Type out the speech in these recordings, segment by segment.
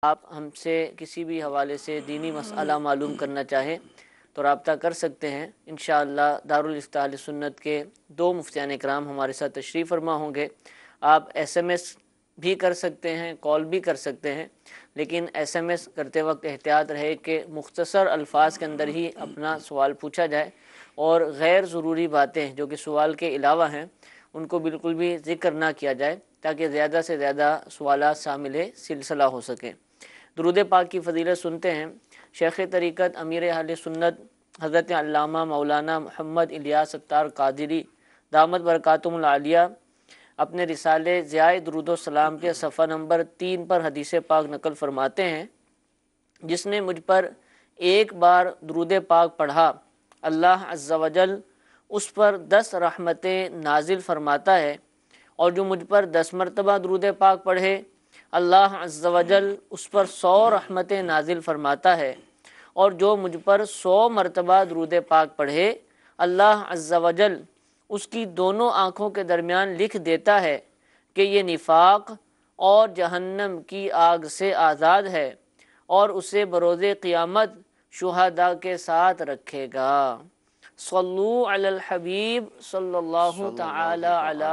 آپ ہم سے کسی بھی حوالے سے دینی مسئلہ معلوم کرنا چاہیں تو رابطہ کر سکتے ہیں۔ انشاءاللہ دارالافتاء اہل سنت کے 2 مفتیان کرام ہمارے ساتھ تشریف فرما ہوں گے۔ آپ ایس ایم ایس بھی کر سکتے ہیں، کال بھی کر سکتے ہیں، لیکن ایس ایم ایس کرتے وقت احتیاط رہے کہ مختصر الفاظ کے اندر ہی اپنا سوال پوچھا جائے، اور غیر ضروری باتیں جو کہ سوال کے علاوہ ہیں ان کو بالکل بھی ذکر نہ کیا جائے، تاکہ زیادہ سے زیادہ سوالات شامل سلسلہ ہو سکیں۔ درود پاک کی فضیلت سنتے ہیں۔ شیخ طریقت امیر اہل سنت حضرت علامہ مولانا محمد الیاس ستار قادری دامت برکاتہم العالیہ اپنے رسالے ضیاء درود و سلام کے صفحہ نمبر 3 پر حدیث پاک نقل فرماتے ہیں، جس نے مجھ پر ایک بار درود پاک پڑھا، اللہ عز و جل اس پر 10 رحمتیں نازل فرماتا ہے، اور جو مجھ پر 10 مرتبہ درود پاک پڑھے، اللہ عز و جل اس پر 100 رحمتیں نازل فرماتا ہے، اور جو مجھ پر 100 مرتبہ درود پاک پڑھے، اللہ عز و جل اس کی دونوں آنکھوں کے درمیان لکھ دیتا ہے کہ یہ نفاق اور جہنم کی آگ سے آزاد ہے، اور اسے بروز قیامت شہداء کے ساتھ رکھے گا۔ صلو علی الحبیب صلی اللہ تعالی علی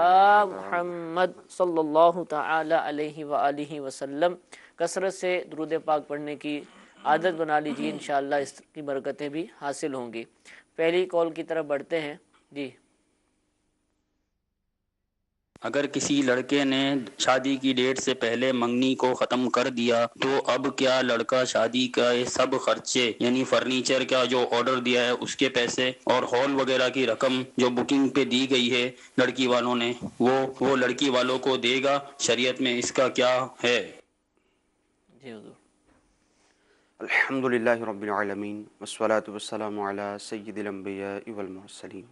محمد صلی اللہ تعالی علیہ وآلہ وسلم۔ کثرت سے درود پاک پڑھنے کی عادت بنا لیجیے، انشاءاللہ اس کی برکتیں بھی حاصل ہوں گی۔ پہلی کال کی طرف بڑھتے ہیں۔ جی، اگر کسی لڑکے نے شادی کی ڈیٹ سے پہلے منگنی کو ختم کر دیا تو اب کیا لڑکا شادی کا سب خرچے یعنی فرنیچر کا جو آرڈر دیا ہے اس کے پیسے اور ہال وغیرہ کی رقم جو بکنگ پہ دی گئی ہے لڑکی والوں نے وہ لڑکی والوں کو دے گا؟ شریعت میں اس کا کیا ہے؟ جی حضور۔ الحمدللہ رب العالمین والصلاة والسلام علی سید الانبیاء والمرسلین،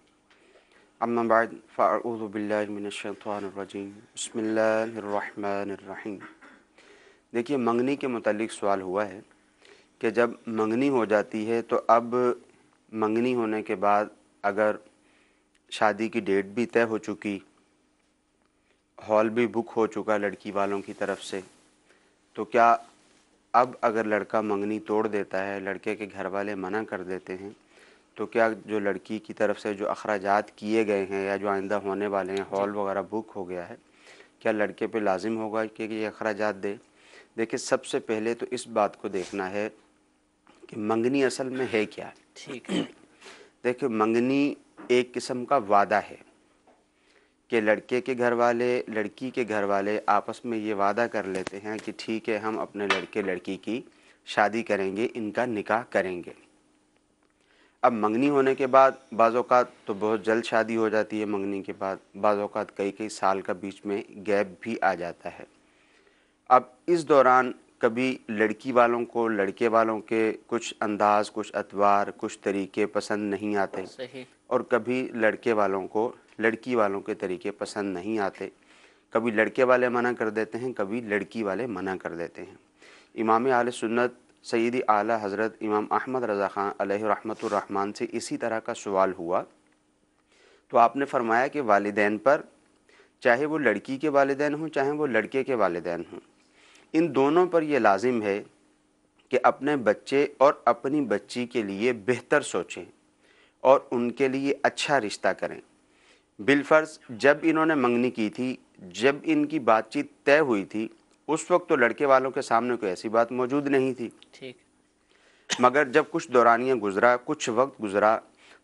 اما بعد فاعوذ باللہ من الشیطان الرجیم، بسم اللہ الرحمن الرحیم۔ دیکھیے، منگنی کے متعلق سوال ہوا ہے کہ جب منگنی ہو جاتی ہے تو اب منگنی ہونے کے بعد اگر شادی کی ڈیٹ بھی طے ہو چکی، ہال بھی بک ہو چکا لڑکی والوں کی طرف سے، تو کیا اب اگر لڑکا منگنی توڑ دیتا ہے، لڑکے کے گھر والے منع کر دیتے ہیں، تو کیا جو لڑکی کی طرف سے جو اخراجات کیے گئے ہیں یا جو آئندہ ہونے والے ہیں، ہال وغیرہ بک ہو گیا ہے، کیا لڑکے پہ لازم ہوگا کہ یہ اخراجات دے؟ دیکھیں، سب سے پہلے تو اس بات کو دیکھنا ہے کہ منگنی اصل میں ہے کیا۔ ٹھیک ہے۔ دیکھیں، منگنی ایک قسم کا وعدہ ہے کہ لڑکے کے گھر والے لڑکی کے گھر والے آپس میں یہ وعدہ کر لیتے ہیں کہ ٹھیک ہے، ہم اپنے لڑکے لڑکی کی شادی کریں گے، ان کا نکاح کریں گے۔ اب منگنی ہونے کے بعد بعض اوقات تو بہت جلد شادی ہو جاتی ہے، منگنی کے بعد بعض اوقات کئی سال کا بیچ میں گیپ بھی آ جاتا ہے۔ اب اس دوران کبھی لڑکی والوں کو لڑکے والوں کے کچھ انداز، کچھ اطوار، کچھ طریقے پسند نہیں آتے، صحیح۔ اور کبھی لڑکے والوں کو لڑکی والوں کے طریقے پسند نہیں آتے۔ کبھی لڑکے والے منع کر دیتے ہیں، کبھی لڑکی والے منع کر دیتے ہیں۔ امام اہل سنت سیدی اعلیٰ حضرت امام احمد رضا خان علیہ رحمۃ الرحمن سے اسی طرح کا سوال ہوا، تو آپ نے فرمایا کہ والدین پر، چاہے وہ لڑکی کے والدین ہوں چاہے وہ لڑکے کے والدین ہوں، ان دونوں پر یہ لازم ہے کہ اپنے بچے اور اپنی بچی کے لیے بہتر سوچیں اور ان کے لیے اچھا رشتہ کریں۔ بالفرض جب انہوں نے منگنی کی تھی، جب ان کی بات چیت طے ہوئی تھی، اس وقت تو لڑکے والوں کے سامنے کوئی ایسی بات موجود نہیں تھی، ٹھیک۔ مگر جب کچھ دورانیہ گزرا، کچھ وقت گزرا،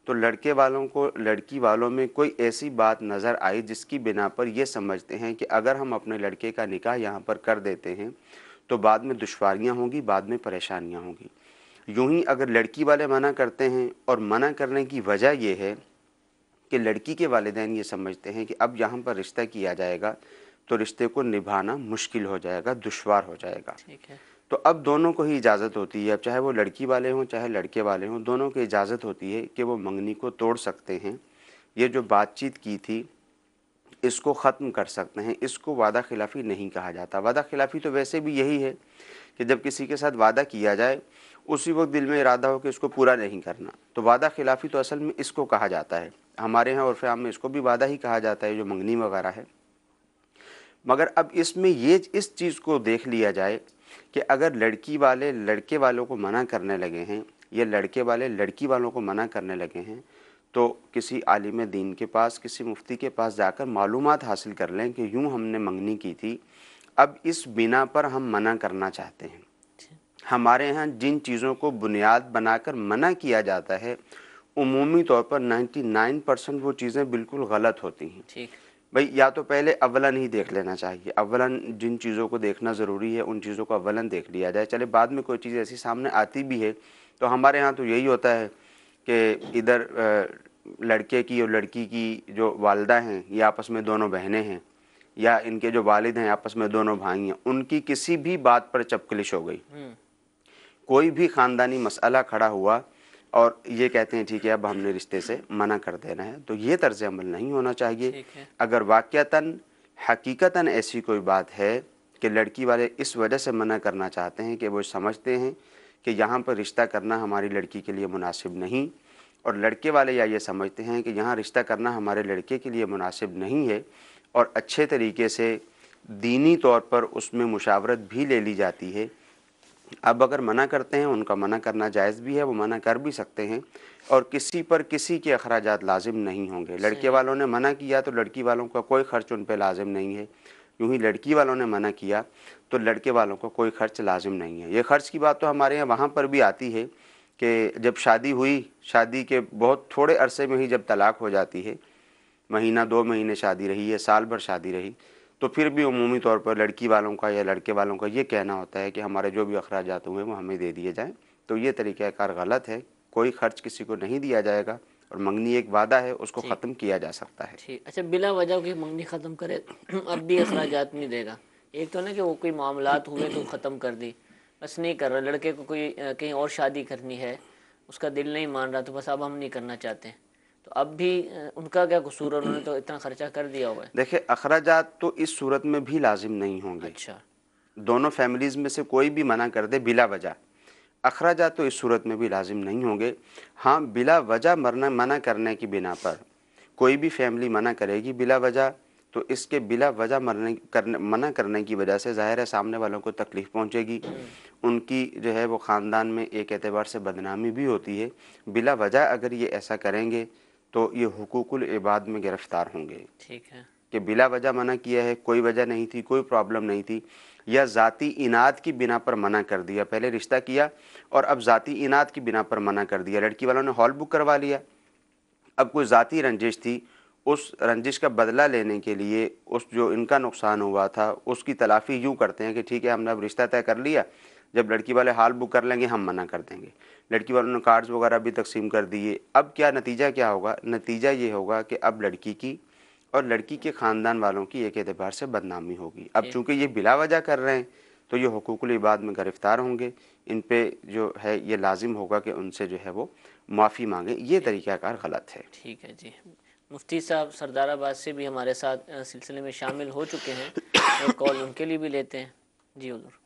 تو لڑکے والوں کو لڑکی والوں میں کوئی ایسی بات نظر آئی جس کی بنا پر یہ سمجھتے ہیں کہ اگر ہم اپنے لڑکے کا نکاح یہاں پر کر دیتے ہیں تو بعد میں دشواریاں ہوں گی، بعد میں پریشانیاں ہوں گی۔ یوں ہی اگر لڑکی والے منع کرتے ہیں، اور منع کرنے کی وجہ یہ ہے کہ لڑکی کے والدین یہ سمجھتے ہیں کہ اب یہاں پر رشتہ کیا جائے گا تو رشتے کو نبھانا مشکل ہو جائے گا، دشوار ہو جائے گا، ٹھیک ہے۔ تو اب دونوں کو ہی اجازت ہوتی ہے، اب چاہے وہ لڑکی والے ہوں چاہے لڑکے والے ہوں، دونوں کی اجازت ہوتی ہے کہ وہ منگنی کو توڑ سکتے ہیں۔ یہ جو بات چیت کی تھی اس کو ختم کر سکتے ہیں، اس کو وعدہ خلافی نہیں کہا جاتا۔ وعدہ خلافی تو ویسے بھی یہی ہے کہ جب کسی کے ساتھ وعدہ کیا جائے اسی وقت دل میں ارادہ ہو کہ اس کو پورا نہیں کرنا، تو وعدہ خلافی تو اصل میں اس کو کہا جاتا ہے۔ ہمارے ہاں عرف عام میں اس کو بھی وعدہ ہی کہا جاتا ہے، جو منگنی وغیرہ ہے۔ مگر اب اس میں یہ اس چیز کو دیکھ لیا جائے کہ اگر لڑکی والے لڑکے والوں کو منع کرنے لگے ہیں یا لڑکے والے لڑکی والوں کو منع کرنے لگے ہیں تو کسی عالم دین کے پاس، کسی مفتی کے پاس جا کر معلومات حاصل کر لیں کہ یوں ہم نے منگنی کی تھی، اب اس بنا پر ہم منع کرنا چاہتے ہیں۔ ہمارے ہاں جن چیزوں کو بنیاد بنا کر منع کیا جاتا ہے عمومی طور پر 99% وہ چیزیں بالکل غلط ہوتی ہیں۔ ٹھیک، بھئی یا تو پہلے اولاً ہی دیکھ لینا چاہیے، اولاً جن چیزوں کو دیکھنا ضروری ہے ان چیزوں کو اولاً دیکھ لیا جائے، چلے بعد میں کوئی چیز ایسی سامنے آتی بھی ہے تو ہمارے ہاں تو یہی ہوتا ہے کہ ادھر لڑکے کی اور لڑکی کی جو والدہ ہیں یہ آپس میں دونوں بہنیں ہیں، یا ان کے جو والد ہیں آپس میں دونوں بھائی ہیں، ان کی کسی بھی بات پر چپکلش ہو گئی، کوئی بھی خاندانی مسئلہ کھڑا ہوا اور یہ کہتے ہیں ٹھیک ہے اب ہم نے رشتے سے منع کر دینا ہے، تو یہ طرز عمل نہیں ہونا چاہیے۔ ٹھیک ہے، اگر واقعتاً حقیقتاً ایسی کوئی بات ہے کہ لڑکی والے اس وجہ سے منع کرنا چاہتے ہیں کہ وہ سمجھتے ہیں کہ یہاں پر رشتہ کرنا ہماری لڑکی کے لیے مناسب نہیں، اور لڑکے والے یا یہ سمجھتے ہیں کہ یہاں رشتہ کرنا ہمارے لڑکے کے لیے مناسب نہیں ہے، اور اچھے طریقے سے دینی طور پر اس میں مشاورت بھی لے لی جاتی ہے، اب اگر منع کرتے ہیں ان کا منع کرنا جائز بھی ہے، وہ منع کر بھی سکتے ہیں، اور کسی پر کسی کے اخراجات لازم نہیں ہوں گے۔ لڑکے صحیح، والوں نے منع کیا تو لڑکی والوں کا کوئی خرچ ان پہ لازم نہیں ہے، یوں ہی لڑکی والوں نے منع کیا تو لڑکے والوں کو کوئی خرچ لازم نہیں ہے۔ یہ خرچ کی بات تو ہمارے یہاں وہاں پر بھی آتی ہے کہ جب شادی ہوئی، شادی کے بہت تھوڑے عرصے میں ہی جب طلاق ہو جاتی ہے، مہینہ 2 مہینے شادی رہی ہے، سال بھر شادی رہی، تو پھر بھی عمومی طور پر لڑکی والوں کا یا لڑکے والوں کا یہ کہنا ہوتا ہے کہ ہمارے جو بھی اخراجات ہوئے وہ ہمیں دے دیے جائیں، تو یہ طریقہ کار غلط ہے۔ کوئی خرچ کسی کو نہیں دیا جائے گا، اور منگنی ایک وعدہ ہے، اس کو ٹھیک، ختم کیا جا سکتا ہے۔ ٹھیک۔ اچھا، بلا وجہ کی منگنی ختم کرے اب بھی اخراجات نہیں دے گا؟ ایک تو نا کہ وہ کوئی معاملات ہوئے تو ختم کر دی، بس نہیں کر رہا، لڑکے کو کوئی کہیں اور شادی کرنی ہے، اس کا دل نہیں مان رہا تو بس اب ہم نہیں کرنا چاہتے، تو اب بھی ان کا کیا قصور ہے؟ انہوں نے تو اتنا خرچہ کر دیا ہوا ہے۔ دیکھیں اخراجات تو اس صورت میں بھی لازم نہیں ہوں گے، اچھا، دونوں فیملیز میں سے کوئی بھی منع کر دے بلا وجہ، اخراجات تو اس صورت میں بھی لازم نہیں ہوں گے۔ ہاں بلا وجہ منع کرنے کی بنا پر کوئی بھی فیملی منع کرے گی بلا وجہ، تو اس کے بلا وجہ منع کرنے کی وجہ سے ظاہر ہے سامنے والوں کو تکلیف پہنچے گی، ان کی جو ہے وہ خاندان میں ایک اعتبار سے بدنامی بھی ہوتی ہے۔ بلا وجہ اگر یہ ایسا کریں گے تو یہ حقوق العباد میں گرفتار ہوں گے ٹھیک ہے، کہ بلا وجہ منع کیا ہے، کوئی وجہ نہیں تھی، کوئی پرابلم نہیں تھی، یا ذاتی اناد کی بنا پر منع کر دیا، پہلے رشتہ کیا اور اب ذاتی اناد کی بنا پر منع کر دیا، لڑکی والوں نے ہال بک کروا لیا، اب کوئی ذاتی رنجش تھی، اس رنجش کا بدلہ لینے کے لیے اس جو ان کا نقصان ہوا تھا اس کی تلافی یوں کرتے ہیں کہ ٹھیک ہے ہم نے اب رشتہ طے کر لیا، جب لڑکی والے ہال بک کر لیں گے ہم منع کر دیں گے، لڑکی والوں نے کارڈز وغیرہ بھی تقسیم کر دیے، اب کیا نتیجہ کیا ہوگا؟ نتیجہ یہ ہوگا کہ اب لڑکی کی اور لڑکی کے خاندان والوں کی ایک اعتبار سے بدنامی ہوگی۔ اب ٹھیک، چونکہ یہ بلا وجہ کر رہے ہیں تو یہ حقوق العباد میں گرفتار ہوں گے، ان پہ جو ہے یہ لازم ہوگا کہ ان سے جو ہے وہ معافی مانگیں، یہ طریقہ کار غلط ہے۔ ٹھیک ہے جی۔ مفتی صاحب سردار آباد سے بھی ہمارے ساتھ سلسلے میں شامل ہو چکے ہیں، ایک کال ان کے لیے بھی لیتے ہیں۔ جی حضور۔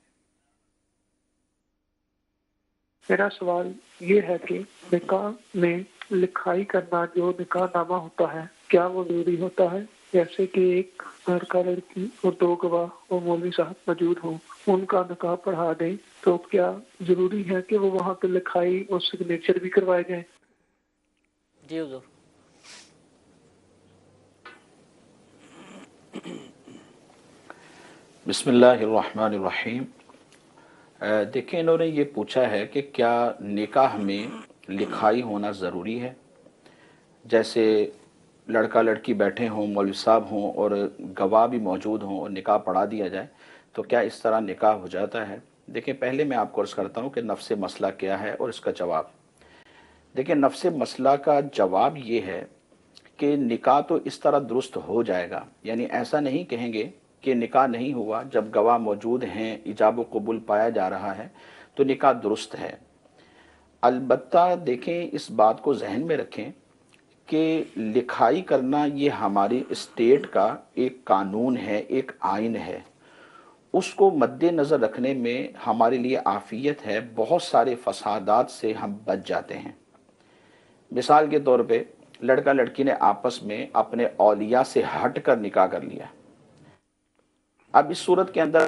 میرا سوال یہ ہے کہ نکاح میں لکھائی کرنا جو نکاح نامہ ہوتا ہے کیا وہ ضروری ہوتا ہے؟ جیسے کہ ایک لڑکا لڑکی اور 2 گواہ اور مولوی صاحب موجود ہوں، ان کا نکاح پڑھا دیں تو کیا ضروری ہے کہ وہ وہاں پہ لکھائی اور سگنیچر بھی کروائے جائیں؟ جی حضور۔ بسم اللہ الرحمن الرحیم۔ دیکھیں انہوں نے یہ پوچھا ہے کہ کیا نکاح میں لکھائی ہونا ضروری ہے؟ جیسے لڑکا لڑکی بیٹھے ہوں، مولوی صاحب ہوں اور گواہ بھی موجود ہوں اور نکاح پڑھا دیا جائے تو کیا اس طرح نکاح ہو جاتا ہے؟ دیکھیں پہلے میں آپ کو عرض کرتا ہوں کہ نفس مسئلہ کیا ہے اور اس کا جواب۔ دیکھیں نفس مسئلہ کا جواب یہ ہے کہ نکاح تو اس طرح درست ہو جائے گا، یعنی ایسا نہیں کہیں گے کہ نکاح نہیں ہوا، جب گواہ موجود ہیں، ایجاب و قبول پایا جا رہا ہے تو نکاح درست ہے۔ البتہ دیکھیں اس بات کو ذہن میں رکھیں کہ لکھائی کرنا یہ ہماری اسٹیٹ کا ایک قانون ہے، ایک آئین ہے، اس کو مد نظر رکھنے میں ہمارے لیے عافیت ہے، بہت سارے فسادات سے ہم بچ جاتے ہیں۔ مثال کے طور پہ لڑکا لڑکی نے آپس میں اپنے اولیاء سے ہٹ کر نکاح کر لیا، اب اس صورت کے اندر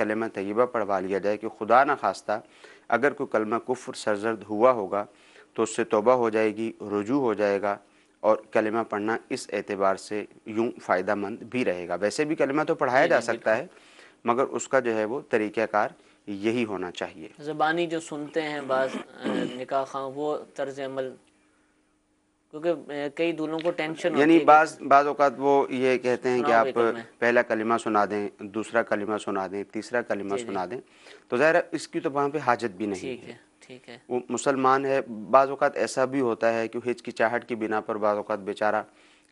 کلمہ طیبہ پڑھوا لیا جائے کہ خدا نہ خواستہ اگر کوئی کلمہ کفر سرزد ہوا ہوگا تو اس سے توبہ ہو جائے گی، رجوع ہو جائے گا، اور کلمہ پڑھنا اس اعتبار سے یوں فائدہ مند بھی رہے گا۔ ویسے بھی کلمہ تو پڑھایا جی جا جی سکتا ہے، مگر اس کا جو ہے وہ طریقہ کار یہی ہونا چاہیے۔ زبانی جو سنتے ہیں بعض نکاح خواہ وہ طرز عمل، کیونکہ کئی دولوں کو ٹینشن یعنی ہوتی ہے کہ بعض اوقات وہ یہ کہتے ہیں کہ سناؤ بے آپ کلمہ۔ پہلا کلمہ سنا دیں، دوسرا کلمہ سنا دیں، تیسرا کلمہ جی جی سنا دیں، تو ظاہر ہے اس کی تو وہاں پہ حاجت بھی نہیں ٹھیک ہے۔ ہے ٹھیک ہے وہ مسلمان ہے، بعض اوقات ایسا بھی ہوتا ہے کہ ہچکچاہٹ کی بنا پر بعض اوقات بیچارہ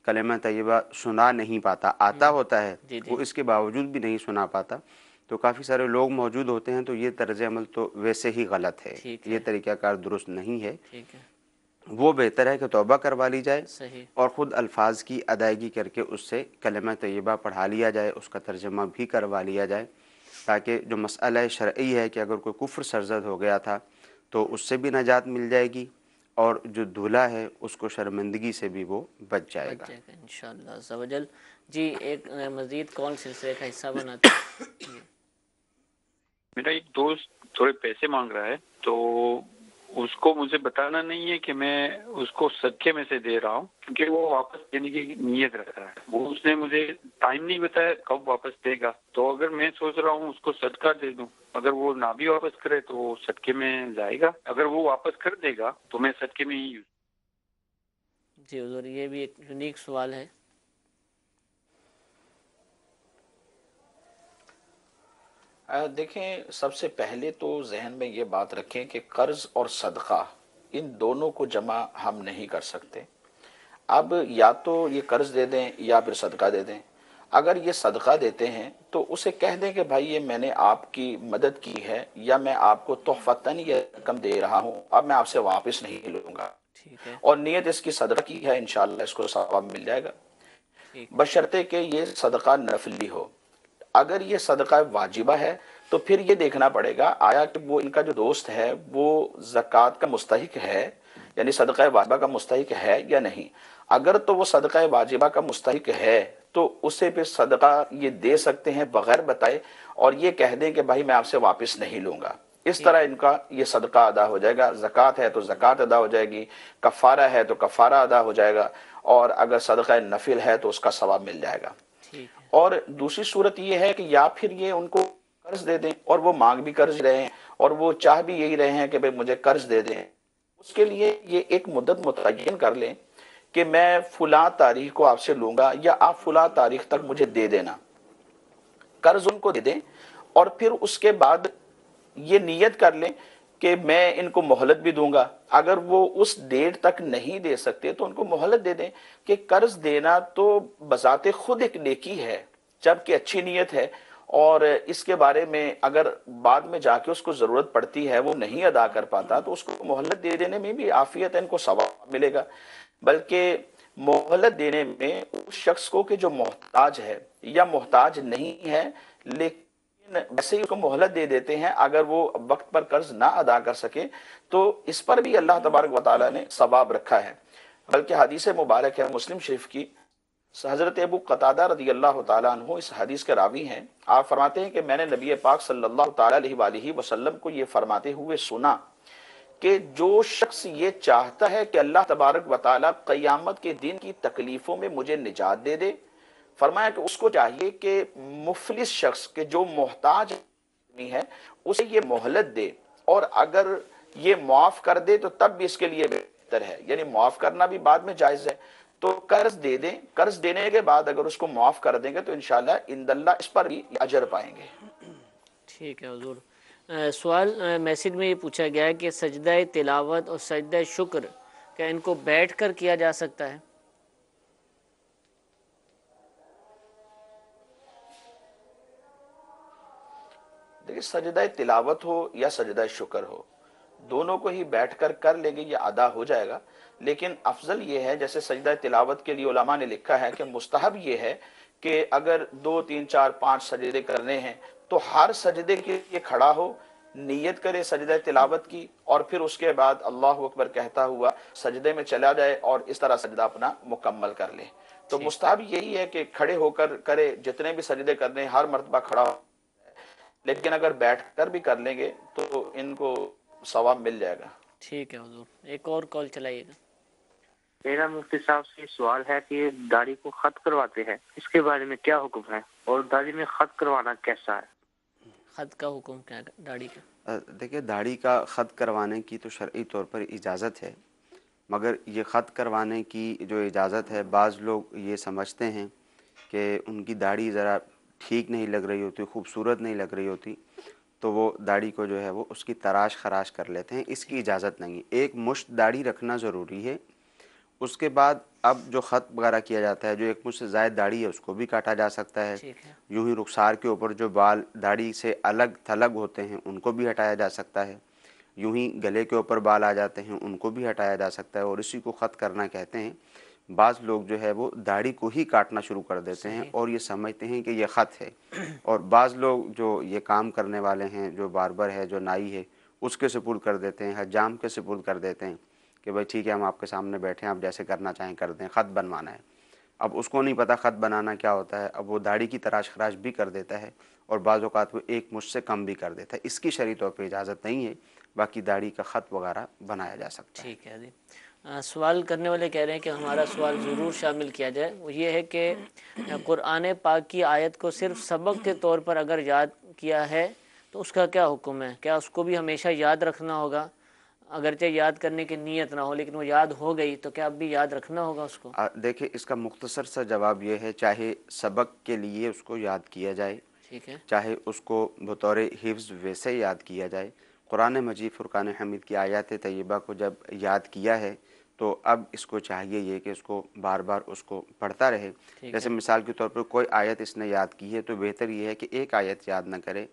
کلمہ طیبہ سنا نہیں پاتا، آتا ہوتا ہے جی جی وہ اس کے باوجود بھی نہیں سنا پاتا، تو کافی سارے لوگ موجود ہوتے ہیں، تو یہ طرز عمل تو ویسے ہی غلط ہے، ٹھیک یہ ہے طریقہ کار درست نہیں ہے۔ ٹھیک ہے وہ بہتر ہے کہ توبہ کروا لی جائے صحیح اور خود الفاظ کی ادائیگی کر کے اس سے کلمہ طیبہ پڑھا لیا جائے، اس کا ترجمہ بھی کروا لیا جائے، تاکہ جو مسئلہ شرعی ہے کہ اگر کوئی کفر سرزد ہو گیا تھا تو اس سے بھی نجات مل جائے گی، اور جو دولہا ہے اس کو شرمندگی سے بھی وہ بچ جائے گا۔ انشاءاللہ عز و جل۔ جی ایک مزید کال سلسلے کا حصہ بناتے ہیں۔ جی میرا ایک دوست تھوڑے پیسے مانگ رہا ہے، تو اس کو مجھے بتانا نہیں ہے کہ میں اس کو صدقے میں سے دے رہا ہوں، کیونکہ وہ واپس دینے کی نیت رکھتا ہے۔ وہ اس نے مجھے ٹائم نہیں بتایا کب واپس دے گا، تو اگر میں سوچ رہا ہوں اس کو صدقہ دے دوں، اگر وہ نہ بھی واپس کرے تو وہ صدقے میں جائے گا، اگر وہ واپس کر دے گا تو میں صدقے میں ہی جی حضور، یہ بھی ایک یونیک سوال ہے۔ دیکھیں، سب سے پہلے تو ذہن میں یہ بات رکھیں کہ قرض اور صدقہ ان دونوں کو جمع ہم نہیں کر سکتے۔ اب یا تو یہ قرض دے دیں یا پھر صدقہ دے دیں۔ اگر یہ صدقہ دیتے ہیں تو اسے کہہ دیں کہ بھائی یہ میں نے آپ کی مدد کی ہے، یا میں آپ کو تحفتاً یہ رقم دے رہا ہوں، اب میں آپ سے واپس نہیں لوں گا، ٹھیک ہے اور نیت اس کی صدقہ کی ہے، انشاءاللہ اس کو ثواب مل جائے گا، ٹھیک بشرطے کہ یہ صدقہ نفلی ہو۔ اگر یہ صدقہ واجبہ ہے تو پھر یہ دیکھنا پڑے گا آیا کہ وہ ان کا جو دوست ہے وہ زکوٰۃ کا مستحق ہے، یعنی صدقہ واجبہ کا مستحق ہے یا نہیں۔ اگر تو وہ صدقہ واجبہ کا مستحق ہے تو اسے پھر صدقہ یہ دے سکتے ہیں بغیر بتائے، اور یہ کہہ دیں کہ بھائی میں آپ سے واپس نہیں لوں گا۔ اس طرح ان کا یہ صدقہ ادا ہو جائے گا۔ زکوٰۃ ہے تو زکوٰۃ ادا ہو جائے گی، کفارہ ہے تو کفارہ ادا ہو جائے گا، اور اگر صدقہ نفل ہے تو اس کا ثواب مل جائے گا۔ ٹھیک ہے اور دوسری صورت یہ ہے کہ یا پھر یہ ان کو قرض دے دیں، اور وہ مانگ بھی قرض رہے ہیں اور وہ چاہ بھی یہی رہے ہیں کہ بھئی مجھے قرض دے دیں، اس کے لیے یہ ایک مدت متعین کر لیں کہ میں فلاں تاریخ کو آپ سے لوں گا، یا آپ فلاں تاریخ تک مجھے دے دینا۔ قرض ان کو دے دیں، اور پھر اس کے بعد یہ نیت کر لیں کہ میں ان کو مہلت بھی دوں گا۔ اگر وہ اس ڈیٹ تک نہیں دے سکتے تو ان کو مہلت دے دیں، کہ قرض دینا تو بذات خود ایک نیکی ہے، جبکہ اچھی نیت ہے، اور اس کے بارے میں اگر بعد میں جا کے اس کو ضرورت پڑتی ہے وہ نہیں ادا کر پاتا تو اس کو مہلت دے دینے میں بھی عافیت ہے، ان کو ثواب ملے گا۔ بلکہ مہلت دینے میں اس شخص کو کہ جو محتاج ہے یا محتاج نہیں ہے لیکن ویسے ہی اس کو مہلت دے دیتے ہیں، اگر وہ وقت پر قرض نہ ادا کر سکے تو اس پر بھی اللہ تبارک و تعالیٰ نے ثواب رکھا ہے۔ بلکہ حدیث مبارک ہے مسلم شریف کی، حضرت ابو قتادہ رضی اللہ تعالیٰ عنہ اس حدیث کے راوی ہیں، آپ فرماتے ہیں کہ میں نے نبی پاک صلی اللہ تعالیٰ علیہ وآلہ وسلم کو یہ فرماتے ہوئے سنا کہ جو شخص یہ چاہتا ہے کہ اللہ تبارک و تعالیٰ قیامت کے دن کی تکلیفوں میں مجھے نجات دے دے، فرمایا کہ اس کو چاہیے کہ مفلس شخص کے جو محتاج ہے اسے یہ مہلت دے، اور اگر یہ معاف کر دے تو تب بھی اس کے لیے بہتر ہے، یعنی معاف کرنا بھی بعد میں جائز ہے۔ تو قرض دے دیں، قرض دینے کے بعد اگر اس کو معاف کر دیں گے تو انشاءاللہ عند اللہ اس پر بھی اجر پائیں گے۔ ٹھیک ہے حضور۔ سوال میسج میں یہ پوچھا گیا ہے کہ سجدہ تلاوت اور سجدہ شکر کیا ان کو بیٹھ کر کیا جا سکتا ہے؟ دیکھیں، سجدہ تلاوت ہو یا سجدہ شکر ہو، دونوں کو ہی بیٹھ کر لیں گے، یہ ادا ہو جائے گا، لیکن افضل یہ ہے، جیسے سجدہ تلاوت کے لیے علماء نے لکھا ہے کہ مستحب یہ ہے کہ اگر 2 3 4 5 سجدے کرنے ہیں تو ہر سجدے کے لیے کھڑا ہو، نیت کرے سجدہ تلاوت کی، اور پھر اس کے بعد اللہ اکبر کہتا ہوا سجدے میں چلا جائے اور اس طرح سجدہ اپنا مکمل کر لے۔ تو مستحب یہی ہے کہ کھڑے ہو کر کرے، جتنے بھی سجدے کرنے ہر مرتبہ کھڑا ہو، لیکن اگر بیٹھ کر بھی کر لیں گے تو ان کو ثواب مل جائے گا۔ ٹھیک ہے حضور، ایک اور کال چلائیے گا۔ میرا مفتی صاحب سے سوال ہے کہ داڑھی کو خط کرواتے ہیں، اس کے بارے میں کیا حکم ہے، اور داڑھی میں خط کروانا کیسا ہے؟ خط کا حکم کیا ہے داڑھی کا؟ دیکھیے داڑھی کا خط کروانے کی تو شرعی طور پر اجازت ہے، مگر یہ خط کروانے کی جو اجازت ہے بعض لوگ یہ سمجھتے ہیں کہ ان کی داڑھی ذرا ٹھیک نہیں لگ رہی ہوتی، خوبصورت نہیں لگ رہی ہوتی، تو وہ داڑھی کو جو ہے وہ اس کی تراش خراش کر لیتے ہیں۔ اس کی اجازت نہیں ہے، ایک مشت داڑھی رکھنا ضروری ہے۔ اس کے بعد اب جو خط وغیرہ کیا جاتا ہے، جو ایک مجھ سے زائد داڑھی ہے اس کو بھی کاٹا جا سکتا ہے، ٹھیک ہے، یوں ہی رخسار کے اوپر جو بال داڑھی سے الگ تھلگ ہوتے ہیں ان کو بھی ہٹایا جا سکتا ہے، یوں ہی گلے کے اوپر بال آ جاتے ہیں ان کو بھی ہٹایا جا سکتا ہے، اور اسی کو خط کرنا کہتے ہیں۔ بعض لوگ جو ہے وہ داڑھی کو ہی کاٹنا شروع کر دیتے ہیں اور یہ سمجھتے ہیں کہ یہ خط ہے، اور بعض لوگ جو یہ کام کرنے والے ہیں، جو باربر ہے، جو نائی ہے، اس کے سپرد کر دیتے ہیں، حجام کے سپرد کر دیتے ہیں کہ بھائی ٹھیک ہے ہم آپ کے سامنے بیٹھے ہیں، آپ جیسے کرنا چاہیں کر دیں، خط بنوانا ہے۔ اب اس کو نہیں پتہ خط بنانا کیا ہوتا ہے، اب وہ داڑھی کی تراش خراش بھی کر دیتا ہے اور بعض اوقات وہ ایک مشت سے کم بھی کر دیتا ہے۔ اس کی شرعی طور پہ اجازت نہیں ہے، باقی داڑھی کا خط وغیرہ بنایا جا سکتا ہے۔ ٹھیک ہے جی۔ سوال کرنے والے کہہ رہے ہیں کہ ہمارا سوال ضرور شامل کیا جائے، وہ یہ ہے کہ قرآن پاک کی آیت کو صرف سبق کے طور پر اگر یاد کیا ہے تو اس کا کیا حکم ہے؟ کیا اس کو بھی ہمیشہ یاد رکھنا ہوگا؟ اگرچہ یاد کرنے کی نیت نہ ہو لیکن وہ یاد ہو گئی تو کیا اب بھی یاد رکھنا ہوگا اس کو؟ دیکھیں اس کا مختصر سا جواب یہ ہے، چاہے سبق کے لیے اس کو یاد کیا جائے، ٹھیک ہے، چاہے اس کو بطور حفظ ویسے یاد کیا جائے، قرآن مجید فرقان حمید کی آیات طیبہ کو جب یاد کیا ہے تو اب اس کو چاہیے یہ کہ اس کو بار بار اس کو پڑھتا رہے۔ جیسے مثال کے طور پر کوئی آیت اس نے یاد کی ہے تو بہتر یہ ہے کہ ایک آیت یاد نہ کرے،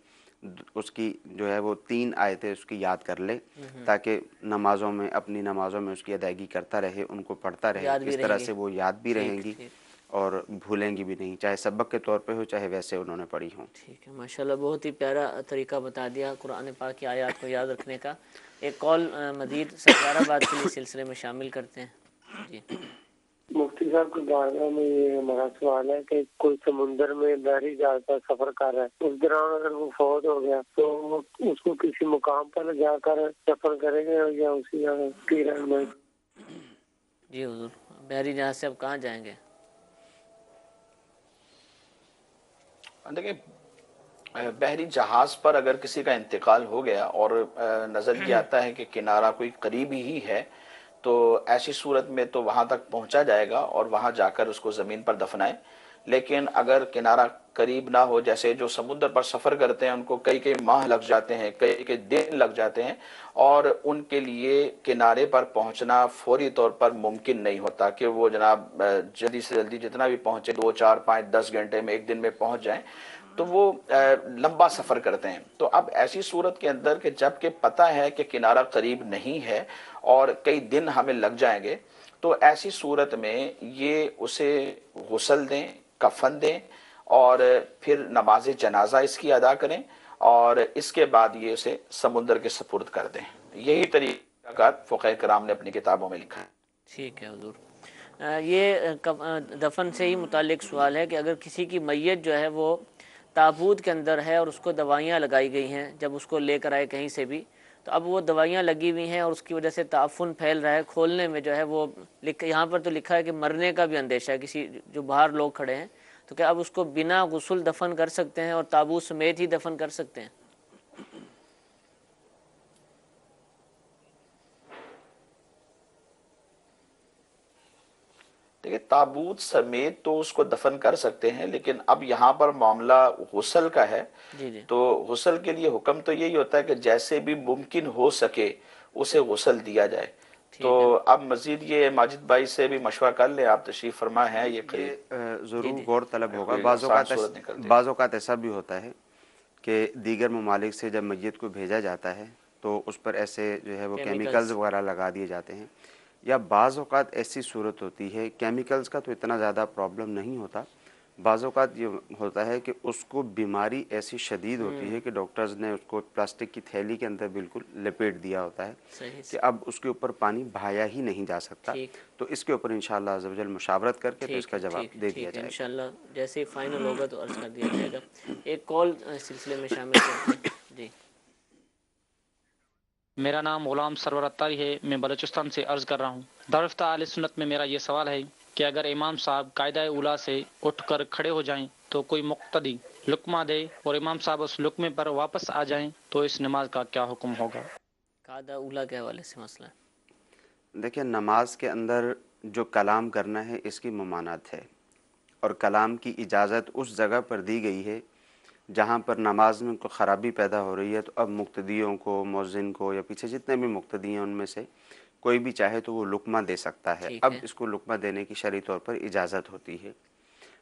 اس کی جو ہے وہ 3 آیتیں اس کی یاد کر لے تاکہ نمازوں میں، اپنی نمازوں میں اس کی ادائیگی کرتا رہے، ان کو پڑھتا رہے، یاد بھی اس رہیں طرح گے۔ سے وہ یاد بھی رہیں ٹھیک گی ٹھیک اور بھولیں گی بھی نہیں، چاہے سبق کے طور پہ ہو چاہے ویسے انہوں نے پڑھی ہوں۔ ٹھیک ہے، ماشاءاللہ بہت ہی پیارا طریقہ بتا دیا قرآن پاک کی آیات کو یاد رکھنے کا۔ ایک کال مزید سرکار آباد کے لیے سلسلے میں شامل کرتے ہیں جی۔ مفتی صاحب کی بارگاہ میں یہ ہمارا سوال ہے کہ کوئی سمندر میں بحری جہاز پر سفر کر رہا ہے، اس دوران اگر وہ فوت ہو گیا تو وہ اس کو کسی مقام پر جا کر دفن کریں گے یا اسی جگہ کی رہنا؟ جی حضور، بحری جہاز سے اب کہاں جائیں گے؟ دیکھیں بحری جہاز پر اگر کسی کا انتقال ہو گیا اور نظر یہ آتا ہے کہ کنارہ کوئی قریب ہی ہے تو ایسی صورت میں تو وہاں تک پہنچا جائے گا اور وہاں جا کر اس کو زمین پر دفنائیں۔ لیکن اگر کنارہ قریب نہ ہو، جیسے جو سمندر پر سفر کرتے ہیں ان کو کئی ماہ لگ جاتے ہیں، کئی دن لگ جاتے ہیں، اور ان کے لیے کنارے پر پہنچنا فوری طور پر ممکن نہیں ہوتا کہ وہ جناب جلدی سے جلدی جتنا بھی پہنچے 2 4 5 10 گھنٹے میں، 1 دن میں پہنچ جائیں، تو وہ لمبا سفر کرتے ہیں۔ تو اب ایسی صورت کے اندر کہ جب کہ پتہ ہے کہ کنارہ قریب نہیں ہے اور کئی دن ہمیں لگ جائیں گے، تو ایسی صورت میں یہ اسے غسل دیں، کفن دیں، اور پھر نماز جنازہ اس کی ادا کریں، اور اس کے بعد یہ اسے سمندر کے سپرد کر دیں۔ یہی طریقہ کار فقہ کرام نے اپنی کتابوں میں لکھا ہے۔ ٹھیک ہے حضور۔ یہ دفن سے ہی متعلق سوال ہے کہ اگر کسی کی میت جو ہے وہ تابوت کے اندر ہے اور اس کو دوائیاں لگائی گئی ہیں، جب اس کو لے کر آئے کہیں سے بھی، تو اب وہ دوائیاں لگی ہوئی ہیں اور اس کی وجہ سے تعفن پھیل رہا ہے، کھولنے میں جو ہے وہ یہاں پر تو لکھا ہے کہ مرنے کا بھی اندیشہ ہے، کسی جو باہر لوگ کھڑے ہیں، تو کیا اب اس کو بنا غسل دفن کر سکتے ہیں اور تابوت سمیت ہی دفن کر سکتے ہیں؟ دیکھیں تابوت سمیت تو اس کو دفن کر سکتے ہیں، لیکن اب یہاں پر معاملہ غسل کا ہے، جی جی، تو غسل کے لیے حکم تو یہی ہوتا ہے کہ جیسے بھی ممکن ہو سکے اسے غسل دیا جائے۔ تو اب مزید یہ ماجد بھائی سے بھی مشورہ کر لیں، آپ تشریف فرما ہیں، یہ قریب ضرور غور طلب ہوگا۔ کوئی بعض آسان صورت نکل دے۔ بعض اوقات ایسا بھی ہوتا ہے کہ دیگر ممالک سے جب میت کو بھیجا جاتا ہے تو اس پر ایسے جو ہے وہ کیمیکلز وغیرہ لگا دیے جاتے ہیں، یا بعض اوقات ایسی صورت ہوتی ہے، کیمیکلز کا تو اتنا زیادہ پرابلم نہیں ہوتا، بعض اوقات یہ ہوتا ہے کہ اس کو بیماری ایسی شدید ہوتی ہے کہ ڈاکٹرز نے اس کو پلاسٹک کی تھیلی کے اندر بالکل لپیٹ دیا ہوتا ہے کہ اب اس کے اوپر پانی بہایا ہی نہیں جا سکتا. تو اس کے اوپر انشاءاللہ عز و جل مشاورت کر کے تو اس کا جواب دے دیا جائے گا. انشاءاللہ جیسے ہی فائنل ہوگا تو عرض کر دیا جائے گا. ایک کال سلسلے میں شامل کرتے ہیں. جی میرا نام غلام سرور اتاری ہے، میں بلوچستان سے عرض کر رہا ہوں. دارالفتہ اہل سنت میں میرا یہ سوال ہے کہ اگر امام صاحب قاعدہ اولیٰ سے اٹھ کر کھڑے ہو جائیں تو کوئی مقتدی لقمہ دے اور امام صاحب اس لقمے پر واپس آ جائیں تو اس نماز کا کیا حکم ہوگا؟ قاعدہ اولیٰ کے حوالے سے مسئلہ ہے. دیکھیں نماز کے اندر جو کلام کرنا ہے اس کی ممانعت ہے، اور کلام کی اجازت اس جگہ پر دی گئی ہے جہاں پر نماز میں کوئی خرابی پیدا ہو رہی ہے. تو اب مقتدیوں کو، مؤذن کو یا پیچھے جتنے بھی مقتدی ہیں ان میں سے کوئی بھی چاہے تو وہ لقمہ دے سکتا ہے. اب اس کو لقمہ دینے کی شرعی طور پر اجازت ہوتی ہے،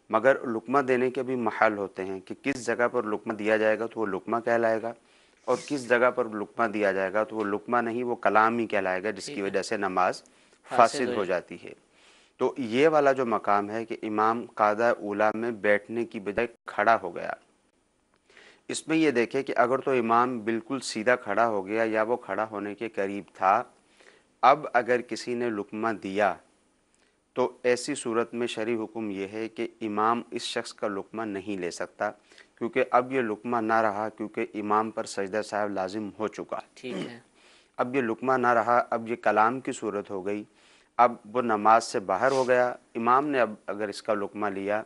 مگر لقمہ دینے کے بھی محل ہوتے ہیں کہ کس جگہ پر لقمہ دیا جائے گا تو وہ لقمہ کہلائے گا، اور کس جگہ پر لقمہ دیا جائے گا تو وہ لقمہ نہیں، وہ کلام ہی کہلائے گا، جس کی وجہ سے نماز فاسد ہو جاتی ہے. تو یہ والا جو مقام ہے کہ امام قاعدہ اولیٰ میں بیٹھنے کی بجائے کھڑا ہو گیا، اس میں یہ دیکھے کہ اگر تو امام بالکل سیدھا کھڑا ہو گیا یا وہ کھڑا ہونے کے قریب تھا، اب اگر کسی نے لقمہ دیا تو ایسی صورت میں شرعی حکم یہ ہے کہ امام اس شخص کا لقمہ نہیں لے سکتا، کیونکہ اب یہ لقمہ نہ رہا، کیونکہ امام پر سجدہ صاحب لازم ہو چکا. ٹھیک ہے. اب یہ لقمہ نہ رہا، اب یہ کلام کی صورت ہو گئی، اب وہ نماز سے باہر ہو گیا. امام نے اب اگر اس کا لقمہ لیا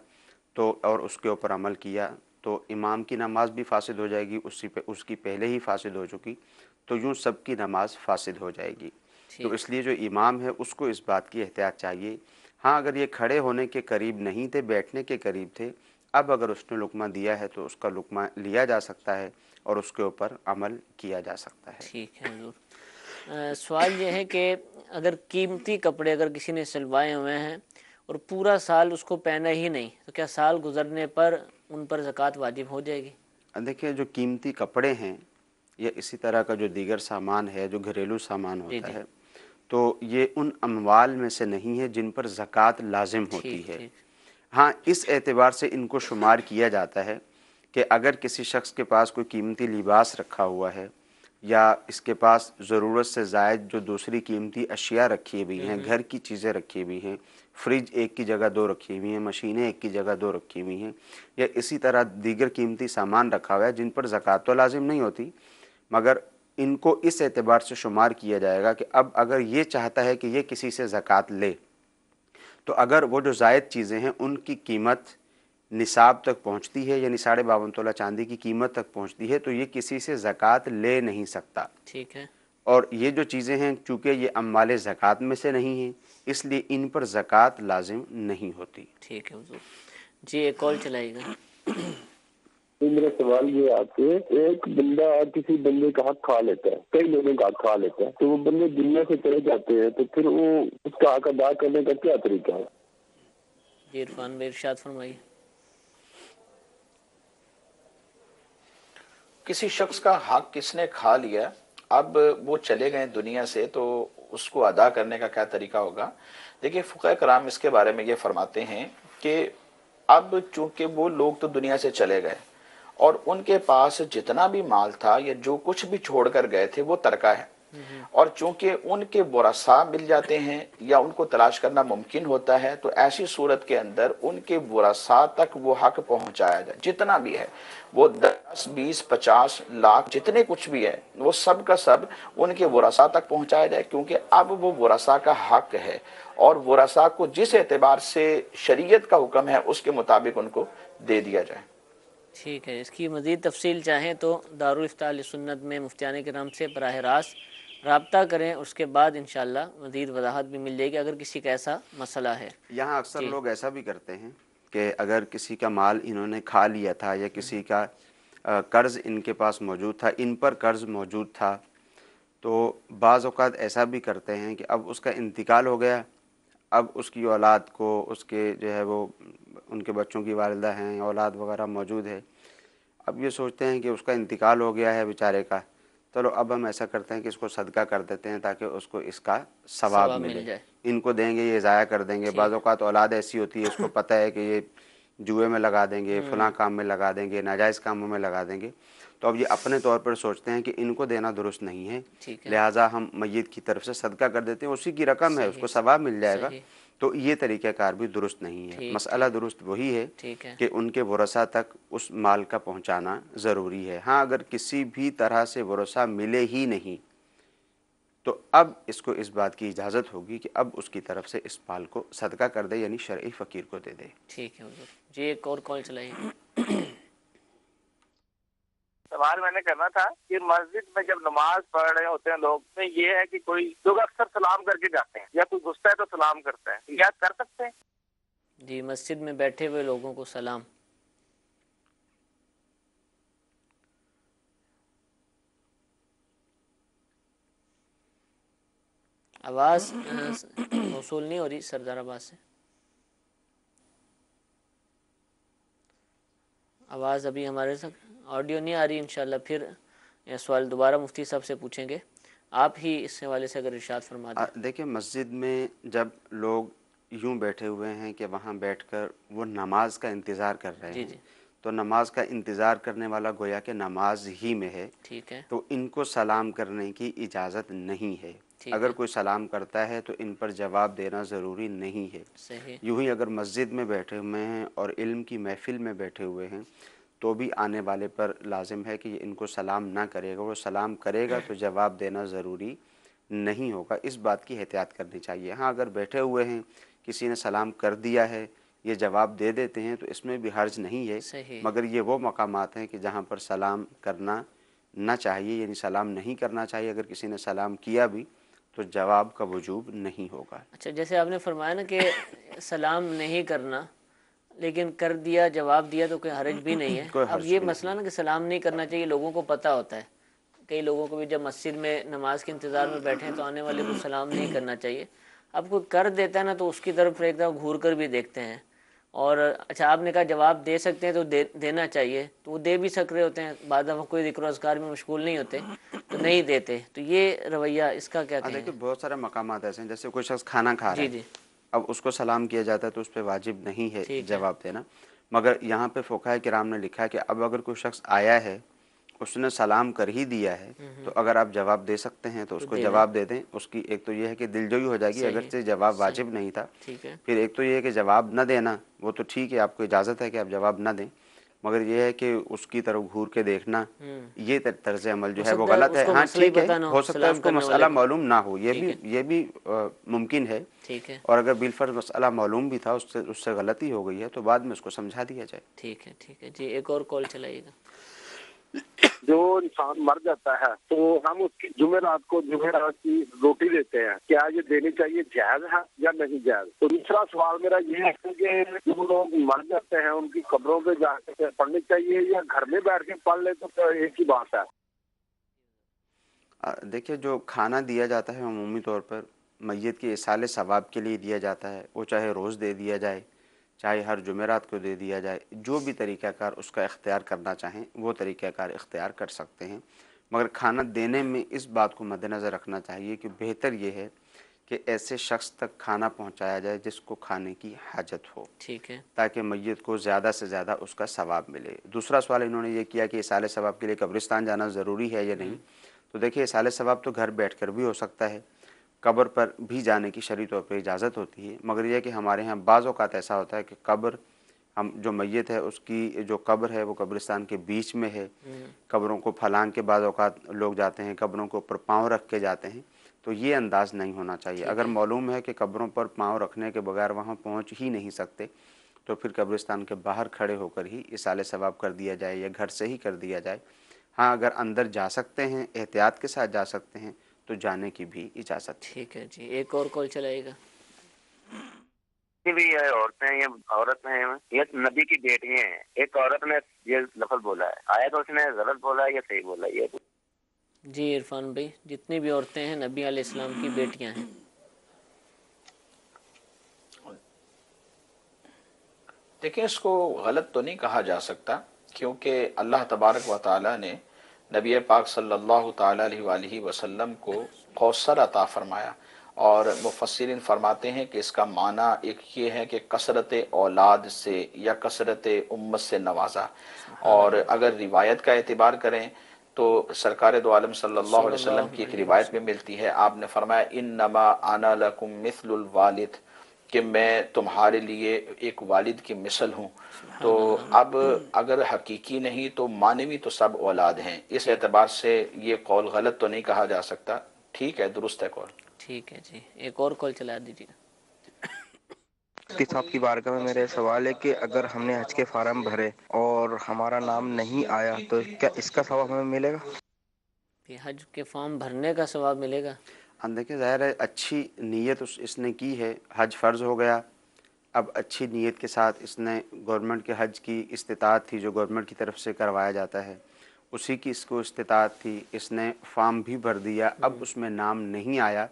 تو اور اس کے اوپر عمل کیا تو امام کی نماز بھی فاسد ہو جائے گی، اس کی پہلے ہی فاسد ہو چکی، تو یوں سب کی نماز فاسد ہو جائے گی. تو اس لیے جو امام ہے اس کو اس بات کی احتیاط چاہیے. ہاں اگر یہ کھڑے ہونے کے قریب نہیں تھے، بیٹھنے کے قریب تھے، اب اگر اس نے لقمہ دیا ہے تو اس کا لقمہ لیا جا سکتا ہے اور اس کے اوپر عمل کیا جا سکتا ہے. ٹھیک ہے حضور. سوال یہ ہے کہ اگر قیمتی کپڑے اگر کسی نے سلوائے ہوئے ہیں اور پورا سال اس کو پہنا ہی نہیں تو کیا سال گزرنے پر ان پر زکوٰۃ واجب ہو جائے گی؟ دیکھیں جو قیمتی کپڑے ہیں یا اسی طرح کا جو دیگر سامان ہے، جو گھریلو سامان ہوتا ہے، تو یہ ان اموال میں سے نہیں ہے جن پر زکوٰۃ لازم ہوتی ہے. ہاں اس اعتبار سے ان کو شمار کیا جاتا ہے کہ اگر کسی شخص کے پاس کوئی قیمتی لباس رکھا ہوا ہے یا اس کے پاس ضرورت سے زائد جو دوسری قیمتی اشیاء رکھی ہوئی ہیں، گھر کی چیزیں رکھی ہوئی ہیں، فریج ایک کی جگہ دو رکھی ہوئی ہیں، مشینیں ایک کی جگہ دو رکھی ہوئی ہیں، یا اسی طرح دیگر قیمتی سامان رکھا ہوا ہے جن پر زکوٰۃ تو لازم نہیں ہوتی، مگر ان کو اس اعتبار سے شمار کیا جائے گا کہ اب اگر یہ چاہتا ہے کہ یہ کسی سے زکوٰۃ لے تو اگر وہ جو زائد چیزیں ہیں ان کی قیمت نصاب تک پہنچتی ہے، یعنی 52.5 تولہ چاندی کی قیمت تک پہنچتی ہے، تو یہ کسی سے زکوٰۃ لے نہیں سکتا. ٹھیک ہے. اور یہ جو چیزیں ہیں چونکہ یہ اموال زکوٰۃ میں سے نہیں ہیں، اس لیے ان پر زکوٰۃ لازم نہیں ہوتی. ٹھیک ہے حضور. جی ایک کال چلائے گا. میرا سوال یہ آپ سے، ایک بندہ کسی بندے کا حق کھا لیتا ہے، کئی لوگوں کا حق کھا لیتا ہے، تو وہ بندے دنیا سے چلے جاتے ہیں، تو پھر وہ اس کا حق ادا کرنے کا کیا طریقہ ہے؟ جی عرفان بھائی ارشاد فرمائیے. کسی شخص کا حق کس نے کھا لیا، اب وہ چلے گئے دنیا سے، تو اس کو ادا کرنے کا کیا طریقہ ہوگا؟ دیکھیے فقہ کرام اس کے بارے میں یہ فرماتے ہیں کہ اب چونکہ وہ لوگ تو دنیا سے چلے گئے اور ان کے پاس جتنا بھی مال تھا یا جو کچھ بھی چھوڑ کر گئے تھے وہ ترکہ ہے، اور چونکہ ان کے ورثاء مل جاتے ہیں یا ان کو تلاش کرنا ممکن ہوتا ہے، تو ایسی صورت کے اندر ان کے ورثاء تک وہ حق پہنچایا جائے، جتنا بھی ہے وہ 10 20 50 لاکھ جتنے کچھ بھی ہے وہ سب کا سب ان کے ورثاء تک پہنچایا جائے، کیونکہ اب وہ ورثاء کا حق ہے اور ورثاء کو جس اعتبار سے شریعت کا حکم ہے اس کے مطابق ان کو دے دیا جائے. ٹھیک ہے. اس کی مزید تفصیل چاہیں تو دارالفتہ اہل سنت میں مفتیان کرام سے براہ راست رابطہ کریں، اس کے بعد انشاءاللہ مزید وضاحت بھی مل جائے گی اگر کسی کا ایسا مسئلہ ہے. یہاں اکثر لوگ ایسا بھی کرتے ہیں کہ اگر کسی کا مال انہوں نے کھا لیا تھا یا کسی کا قرض ان کے پاس موجود تھا، ان پر قرض موجود تھا، تو بعض اوقات ایسا بھی کرتے ہیں کہ اب اس کا انتقال ہو گیا، اب اس کی اولاد کو، اس کے جو ہے وہ ان کے بچوں کی والدہ ہیں، اولاد وغیرہ موجود ہے، اب یہ سوچتے ہیں کہ اس کا انتقال ہو گیا ہے بیچارے کا، چلو اب ہم ایسا کرتے ہیں کہ اس کو صدقہ کر دیتے ہیں تاکہ اس کو اس کا ثواب ملے، ان کو دیں گے، یہ ضائع کر دیں گے. بعض اوقات اولاد ایسی ہوتی ہے اس کو پتہ ہے کہ یہ جوئے میں لگا دیں گے، فلاں کام میں لگا دیں گے، ناجائز کاموں میں لگا دیں گے، تو اب یہ اپنے طور پر سوچتے ہیں کہ ان کو دینا درست نہیں ہے، لہٰذا ہم میت کی طرف سے صدقہ کر دیتے ہیں، اسی کی رقم ہے، اس کو ثواب مل جائے گا، تو یہ طریقہ کار بھی درست نہیں ہے۔ مسئلہ درست وہی ہے کہ ان کے ورثاء تک اس مال کا پہنچانا ضروری ہے۔ ہاں اگر کسی بھی طرح سے ورثہ ملے ہی نہیں تو اب اس کو اس بات کی اجازت ہوگی کہ اب اس کی طرف سے اس مال کو صدقہ کر دے، یعنی شرعی فقیر کو دے دے۔ ٹھیک ہے حضور جی، ایک اور کال چلائیے۔ سوال میں نے کرنا تھا کہ مسجد میں جب نماز پڑھ رہے ہوتے ہیں لوگ، تو یہ ہے کہ کوئی لوگ اکثر سلام کر کے جاتے ہیں، یا کوئی گھستا ہے تو سلام کرتا ہے، یا کر سکتے ہیں؟ جی، مسجد میں بیٹھے ہوئے لوگوں کو سلام۔ آواز موصول نہیں ہو رہی سردار عباس سے، آواز ابھی ہمارے ساتھ آڈیو نہیں آ رہی، انشاءاللہ پھر یہ سوال دوبارہ مفتی صاحب سے پوچھیں گے، آپ ہی اس حوالے سے اگر ارشاد فرما دیں۔ دیکھیں مسجد میں جب لوگ یوں بیٹھے ہوئے ہیں کہ وہاں بیٹھ کر وہ نماز کا انتظار کر رہے ہیں، تو نماز کا انتظار کرنے والا گویا کہ نماز ہی میں ہے، ٹھیک ہے، تو ان کو سلام کرنے کی اجازت نہیں ہے۔ اگر کوئی سلام کرتا ہے تو ان پر جواب دینا ضروری نہیں ہے۔ صحیح، یوں ہی اگر مسجد میں بیٹھے ہوئے ہیں اور علم کی محفل میں بیٹھے ہوئے ہیں تو بھی آنے والے پر لازم ہے کہ یہ ان کو سلام نہ کرے گا، وہ سلام کرے گا تو جواب دینا ضروری نہیں ہوگا، اس بات کی احتیاط کرنی چاہیے۔ ہاں اگر بیٹھے ہوئے ہیں کسی نے سلام کر دیا ہے، یہ جواب دے دیتے ہیں تو اس میں بھی حرج نہیں ہے، مگر یہ وہ مقامات ہیں کہ جہاں پر سلام کرنا نہ چاہیے، یعنی سلام نہیں کرنا چاہیے، اگر کسی نے سلام کیا بھی تو جواب کا وجوب نہیں ہوگا۔ اچھا، جیسے آپ نے فرمایا نا کہ سلام نہیں کرنا، لیکن کر دیا، جواب دیا تو کوئی حرج بھی نہیں ہے۔ اب یہ مسئلہ نا کہ سلام نہیں کرنا چاہیے، لوگوں کو پتہ ہوتا ہے، کئی لوگوں کو بھی جب مسجد میں نماز کے انتظار میں بیٹھے ہیں تو آنے والے کو سلام نہیں کرنا چاہیے۔ اب کوئی کر دیتا ہے نا تو اس کی طرف ایک دفعہ گھور کر بھی دیکھتے ہیں، اور اچھا آپ نے کہا جواب دے سکتے ہیں تو دینا چاہیے، تو وہ دے بھی سک رہے ہوتے ہیں، بعد دفعہ کوئی ذکر و اذکار میں مشغول نہیں ہوتے تو نہیں دیتے، تو یہ رویہ اس کا کیا کہیں؟ دیکھیں بہت سارے مقامات ایسے ہیں، جیسے کوئی شخص کھانا کھا رہا ہے، جی اب اس کو سلام کیا جاتا ہے تو اس پہ واجب نہیں ہے جواب دینا، مگر یہاں پہ فقہاء کرام نے لکھا ہے کہ اب اگر کوئی شخص آیا ہے اس نے سلام کر ہی دیا ہے تو اگر آپ جواب دے سکتے ہیں تو اس کو جواب دے دیں۔ اس کی ایک تو یہ ہے کہ دل جوئی ہو جائے گی اگرچہ جواب واجب نہیں تھا، پھر ایک تو یہ ہے کہ جواب نہ دینا وہ تو ٹھیک ہے، آپ کو اجازت ہے کہ آپ جواب نہ دیں، مگر یہ ہے کہ اس کی طرف گھور کے دیکھنا، یہ طرز عمل جو ہے وہ غلط ہے۔ ہاں ٹھیک ہے، ہو سکتا ہے اس کو مسئلہ معلوم نہ ہو، یہ بھی ممکن ہے، اور اگر بالفرض مسئلہ معلوم بھی تھا، اس سے غلطی ہو گئی ہے تو بعد میں اس کو سمجھا دیا جائے۔ ٹھیک ہے، ٹھیک ہے جی، ایک اور کال چلائیے گا۔ جو انسان مر جاتا ہے تو ہم اس کی جمعرات کو جمعرات کی روٹی دیتے ہیں، کیا یہ دینی چاہیے، جائز ہے یا نہیں جائز؟ تو دوسرا سوال میرا یہ ہے کہ جو لوگ مر جاتے ہیں ان کی قبروں پہ جا کے پڑھنی چاہیے یا گھر میں بیٹھ کے پڑھ لے تو ایک ہی بات ہے؟ دیکھیے جو کھانا دیا جاتا ہے عمومی طور پر میت کے ایصال ثواب کے لیے دیا جاتا ہے، وہ چاہے روز دے دیا جائے، چاہے ہر جمعرات کو دے دیا جائے، جو بھی طریقہ کار اس کا اختیار کرنا چاہیں وہ طریقہ کار اختیار کر سکتے ہیں، مگر کھانا دینے میں اس بات کو مد نظر رکھنا چاہیے کہ بہتر یہ ہے کہ ایسے شخص تک کھانا پہنچایا جائے جس کو کھانے کی حاجت ہو، ٹھیک ہے، تاکہ میت کو زیادہ سے زیادہ اس کا ثواب ملے۔ دوسرا سوال انہوں نے یہ کیا کہ ایصال ثواب کے لیے قبرستان جانا ضروری ہے یا نہیں، تو دیکھیے ایصال ثواب تو گھر بیٹھ کر بھی ہو سکتا ہے، قبر پر بھی جانے کی شرعی طور پہ اجازت ہوتی ہے، مگر یہ کہ ہمارے ہاں بعض اوقات ایسا ہوتا ہے کہ قبر ہم جو میت ہے اس کی جو قبر ہے وہ قبرستان کے بیچ میں ہے، قبروں کو پھلانگ کے بعض اوقات لوگ جاتے ہیں، قبروں کے اوپر پاؤں رکھ کے جاتے ہیں، تو یہ انداز نہیں ہونا چاہیے۔ اگر معلوم ہے کہ قبروں پر پاؤں رکھنے کے بغیر وہاں پہنچ ہی نہیں سکتے تو پھر قبرستان کے باہر کھڑے ہو کر ہی ایصال ثواب کر دیا جائے یا گھر سے ہی کر دیا جائے۔ ہاں اگر اندر جا سکتے ہیں، احتیاط کے ساتھ جا سکتے ہیں تو جانے کی بھی اجازت۔ ٹھیک ہے جی، ایک اور کال چلائے گا۔ بھی یہ عورتیں یہ عورت ہیں یہ نبی کی بیٹیاں ہیں، ایک عورت نے یہ لفظ بولا ہے، آیا تو اس نے غلط بولا ہے یا صحیح بولا ہے؟ یہ جی عرفان بھائی، جتنی بھی عورتیں ہیں نبی علیہ السلام کی بیٹیاں ہیں۔ دیکھیں اس کو غلط تو نہیں کہا جا سکتا، کیونکہ اللہ تبارک و تعالیٰ نے نبی پاک صلی اللہ تعالیٰ علیہ وآلہ وسلم کو کوثر عطا فرمایا، اور مفسرین فرماتے ہیں کہ اس کا معنی ایک یہ ہے کہ کثرت اولاد سے یا کثرت امت سے نوازا، اور اگر روایت کا اعتبار کریں تو سرکار دو عالم صلی اللہ علیہ وسلم کی ایک روایت میں ملتی ہے، آپ نے فرمایا انما انا لکم مثل الوالد، کہ میں تمہارے لیے ایک والد کی مثل ہوں۔ تو اب اگر حقیقی نہیں تو معنوی تو سب اولاد ہیں، اس اعتبار سے یہ قول غلط تو نہیں کہا جا سکتا، ٹھیک ہے، درست ہے قول۔ ٹھیک ہے جی، ایک اور کال چلا دیجیے۔ مفتی صاحب کی بارگاہ میں میرا سوال ہے کہ اگر ہم نے حج کے فارم بھرے اور ہمارا نام نہیں آیا تو کیا اس کا ثواب ہمیں ملے گا؟ کہ حج کے فارم بھرنے کا ثواب ملے گا؟ دیکھیں ظاہر ہے اچھی نیت اس نے کی ہے، حج فرض ہو گیا، اب اچھی نیت کے ساتھ اس نے گورنمنٹ کے حج کی استطاعت تھی جو گورنمنٹ کی طرف سے کروایا جاتا ہے، اسی کی اس کو استطاعت تھی، اس نے فارم بھی بھر دیا، اب اس میں نام نہیں آیا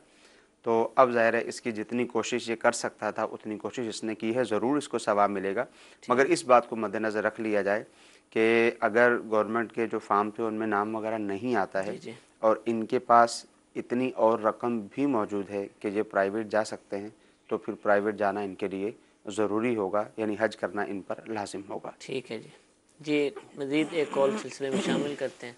تو اب ظاہر ہے اس کی جتنی کوشش یہ کر سکتا تھا اتنی کوشش اس نے کی ہے، ضرور اس کو ثواب ملے گا، مگر اس بات کو مد نظر رکھ لیا جائے کہ اگر گورنمنٹ کے جو فارم تھے ان میں نام وغیرہ نہیں آتا ہے اور ان کے پاس اتنی اور رقم بھی موجود ہے کہ یہ پرائیویٹ جا سکتے ہیں، تو پھر پرائیویٹ جانا ان کے لیے ضروری ہوگا، یعنی حج کرنا ان پر لازم ہوگا۔ ٹھیک ہے جی۔ جی مزید ایک کال سلسلے میں شامل کرتے ہیں۔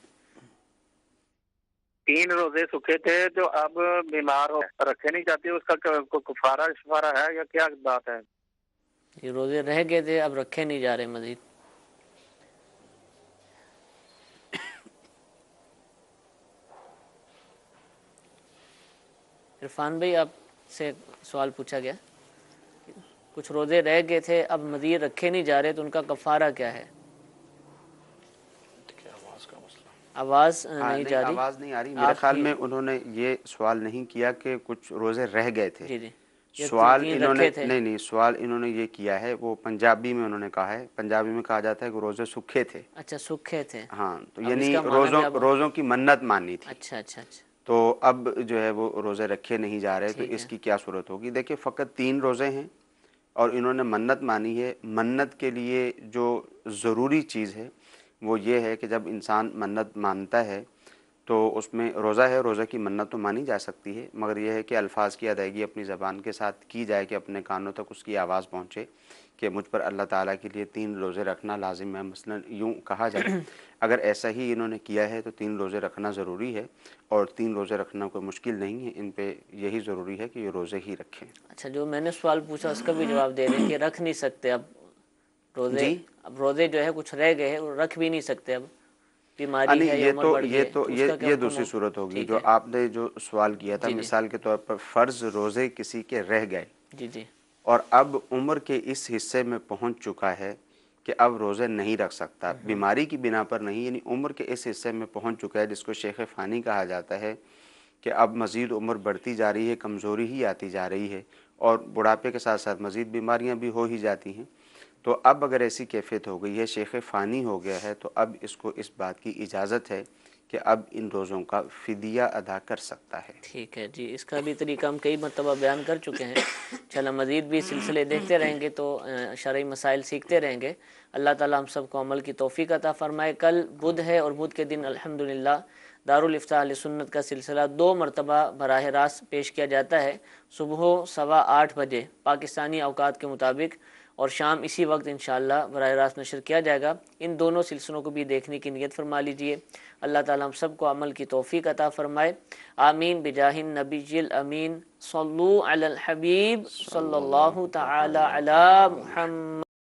3 روزے سکھے تھے جو اب بیمار ہو رکھے نہیں جاتے، اس کا کفارہ شفارہ ہے یا کیا بات ہے؟ یہ روزے رہ گئے تھے اب رکھے نہیں جا رہے مزید۔ عرفان بھائی آپ سے سوال پوچھا گیا، کچھ روزے رہ گئے تھے اب مزید رکھے نہیں جا رہے تو ان کا کفارہ کیا ہے؟ آواز نہیں جا رہی، آواز نہیں آ رہی، میرے خیال میں انہوں نے یہ سوال نہیں کیا کہ کچھ روزے رہ گئے تھے، جی جی سوال انہوں نے نہیں سوال انہوں نے یہ کیا ہے، وہ پنجابی میں انہوں نے کہا ہے، پنجابی میں کہا جاتا ہے کہ روزے سکھے تھے۔ اچھا سکھے تھے، ہاں، تو یعنی روزوں کی منت مانی تھی۔ اچھا اچھا اچھا، تو اب جو ہے وہ روزے رکھے نہیں جا رہے، تو اس کی کیا صورت ہوگی؟ دیکھیں فقط 3 روزے ہیں اور انہوں نے منت مانی ہے، منت کے لیے جو ضروری چیز ہے وہ یہ ہے کہ جب انسان منت مانتا ہے تو اس میں روزہ ہے، روزہ کی منت تو مانی جا سکتی ہے، مگر یہ ہے کہ الفاظ کی ادائیگی اپنی زبان کے ساتھ کی جائے کہ اپنے کانوں تک اس کی آواز پہنچے کہ مجھ پر اللہ تعالیٰ کے لیے 3 روزے رکھنا لازم ہے، مثلا یوں کہا جائے۔ اگر ایسا ہی انہوں نے کیا ہے تو 3 روزے رکھنا ضروری ہے، اور 3 روزے رکھنا کوئی مشکل نہیں ہے، ان پہ یہی ضروری ہے کہ یہ روزے ہی رکھیں۔ اچھا، جو میں نے سوال پوچھا اس کا بھی جواب دے دیں کہ رکھ نہیں سکتے اب روزے، اب روزے جو ہے کچھ رہ گئے ہیں وہ رکھ بھی نہیں سکتے، اب بیماری ہے یا عمر بڑھ گئی ہے، یہ دوسری صورت ہوگی۔ جو آپ نے جو سوال کیا تھا مثال کے طور پر فرض روزے کسی کے رہ گئے جی جی، اور اب عمر کے اس حصے میں پہنچ چکا ہے کہ اب روزے نہیں رکھ سکتا، بیماری کی بنا پر نہیں، یعنی عمر کے اس حصے میں پہنچ چکا ہے جس کو شیخ فانی کہا جاتا ہے کہ اب مزید عمر بڑھتی جا رہی ہے، کمزوری ہی آتی جا رہی ہے اور بڑھاپے کے ساتھ ساتھ مزید بیماریاں بھی ہو ہی جاتی ہیں، تو اب اگر ایسی کیفیت ہو گئی ہے، شیخ فانی ہو گیا ہے، تو اب اس کو اس بات کی اجازت ہے کہ اب ان روزوں کا فدیہ ادا کر سکتا ہے۔ ٹھیک ہے جی، اس کا بھی طریقہ ہم کئی مرتبہ بیان کر چکے ہیں، چلا مزید بھی سلسلے دیکھتے رہیں گے تو شرعی مسائل سیکھتے رہیں گے۔ اللہ تعالیٰ ہم سب کو عمل کی توفیق عطا فرمائے۔ کل بدھ ہے اور بدھ کے دن الحمدللہ دارالافتاء اہل سنت کا سلسلہ 2 مرتبہ براہ راست پیش کیا جاتا ہے، صبح 8:15 بجے پاکستانی اوقات کے مطابق، اور شام اسی وقت انشاءاللہ براہ راست نشر کیا جائے گا۔ ان دونوں سلسلوں کو بھی دیکھنے کی نیت فرما لیجئے۔ اللہ تعالیٰ ہم سب کو عمل کی توفیق عطا فرمائے، آمین بجاہ النبی الامین۔ صلو علی الحبیب صلی اللہ تعالی علی محمد۔